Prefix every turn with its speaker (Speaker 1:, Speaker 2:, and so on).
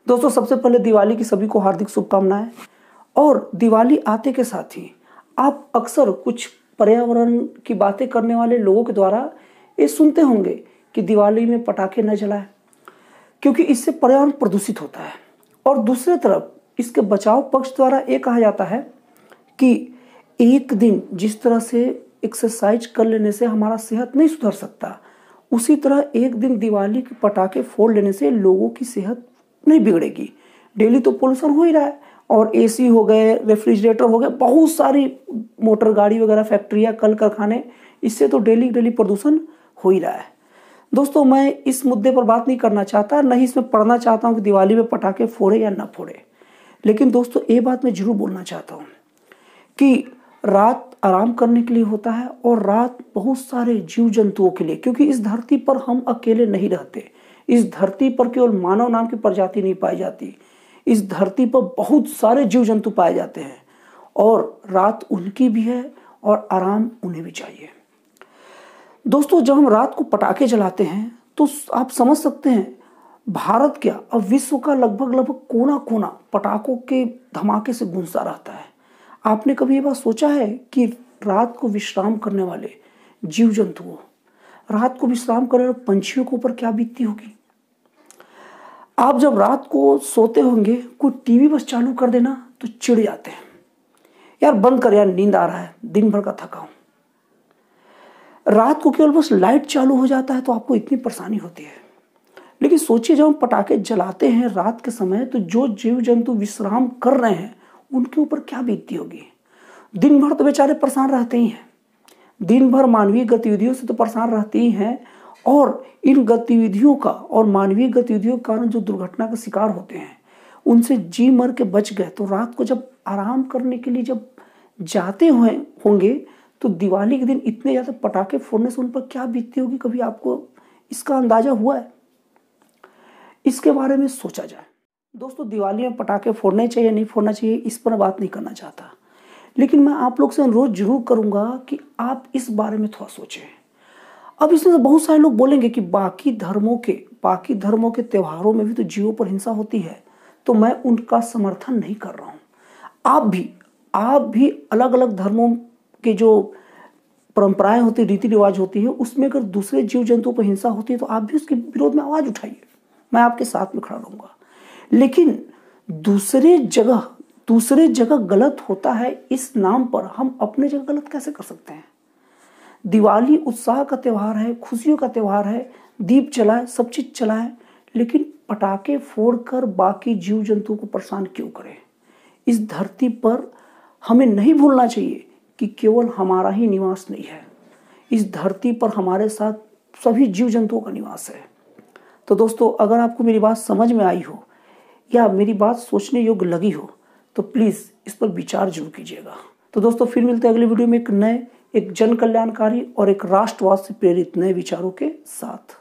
Speaker 1: दोस्तों सबसे पहले दिवाली की सभी को हार्दिक शुभकामनाएं। और दिवाली आते के साथ ही आप अक्सर कुछ पर्यावरण की बातें करने वाले लोगों के द्वारा ये सुनते होंगे कि दिवाली में पटाखे न जलाएं, क्योंकि इससे पर्यावरण प्रदूषित होता है। और दूसरी तरफ इसके बचाव पक्ष द्वारा ये कहा जाता है कि एक दिन जिस तरह से एक्सरसाइज कर लेने से हमारा सेहत नहीं सुधर सकता, उसी तरह एक दिन दिवाली के पटाखे फोड़ लेने से लोगों की सेहत नहीं बिगड़ेगी। डेली तो पोल्यूशन हो ही रहा है, और एसी हो गए, रेफ्रिजरेटर हो गए, बहुत सारी मोटर गाड़ी वगैरह, फैक्ट्रियाँ, कल कारखाने, इससे तो डेली प्रदूषण हो ही रहा है। दोस्तों मैं इस मुद्दे पर बात नहीं करना चाहता, नहीं इसमें पढ़ना चाहता हूँ कि दिवाली में पटाखे फोड़े या ना फोड़े। लेकिन दोस्तों ये बात मैं जरूर बोलना चाहता हूँ कि रात आराम करने के लिए होता है, और रात बहुत सारे जीव जंतुओं के लिए, क्योंकि इस धरती पर हम अकेले नहीं रहते। इस धरती पर केवल मानव नाम की प्रजाति नहीं पाई जाती, इस धरती पर बहुत सारे जीव जंतु पाए जाते हैं, और रात उनकी भी है और आराम उन्हें भी चाहिए। दोस्तों जब हम रात को पटाखे जलाते हैं तो आप समझ सकते हैं, भारत क्या अब विश्व का लगभग कोना कोना पटाखों के धमाके से गूंजता रहता है। आपने कभी ये बात सोचा है कि रात को विश्राम करने वाले जीव जंतुओं, रात को विश्राम करने वाले पंछियों के ऊपर क्या बीतती होगी? आप जब रात को सोते होंगे, कोई टीवी बस चालू कर देना तो चिढ़ जाते हैं, यार बंद कर यार, नींद आ रहा है, दिन भर का थका हूं। रात को केवल बस लाइट चालू हो जाता है तो आपको इतनी परेशानी होती है। लेकिन सोचिए जब हम पटाखे जलाते हैं रात के समय, तो जो जीव जंतु विश्राम कर रहे हैं उनके ऊपर क्या बीतती होगी। दिन भर तो बेचारे परेशान रहते ही हैं, दिन भर मानवीय गतिविधियों से तो परेशान रहते ही हैं, और इन गतिविधियों का और मानवीय गतिविधियों के कारण जो दुर्घटना का शिकार होते हैं उनसे जी मर के बच गए, तो रात को जब आराम करने के लिए जब जाते हुए होंगे तो दिवाली के दिन इतने ज़्यादा पटाखे फोड़ने से उन पर क्या बीतती होगी, कभी आपको इसका अंदाजा हुआ है? इसके बारे में सोचा जाए। दोस्तों दिवाली में पटाखे फोड़ने चाहिए नहीं फोड़ना चाहिए, इस पर बात नहीं करना चाहता, लेकिन मैं आप लोग से अनुरोध जरूर करूंगा कि आप इस बारे में थोड़ा सोचें। अब इसमें तो बहुत सारे लोग बोलेंगे कि बाकी धर्मों के त्योहारों में भी तो जीवों पर हिंसा होती है, तो मैं उनका समर्थन नहीं कर रहा हूँ। आप भी अलग अलग धर्मों के जो परंपराएं होती, रीति रिवाज होती है, उसमें अगर दूसरे जीव जंतुओं पर हिंसा होती है तो आप भी उसके विरोध में आवाज उठाइए, मैं आपके साथ में खड़ा रहूंगा। लेकिन दूसरे जगह गलत होता है, इस नाम पर हम अपने जगह गलत कैसे कर सकते हैं? दिवाली उत्साह का त्यौहार है, खुशियों का त्यौहार है, दीप जलाएं, सब चीज चलाएं, लेकिन पटाखे फोड़कर बाकी जीव जंतुओं को परेशान क्यों करें? इस धरती पर हमें नहीं भूलना चाहिए कि केवल हमारा ही निवास नहीं है, इस धरती पर हमारे साथ सभी जीव जंतुओं का निवास है। तो दोस्तों अगर आपको मेरी बात समझ में आई हो या मेरी बात सोचने योग्य लगी हो तो प्लीज़ इस पर विचार जरूर कीजिएगा। तो दोस्तों फिर मिलते हैं अगले वीडियो में एक जन कल्याणकारी और एक राष्ट्रवाद से प्रेरित नए विचारों के साथ।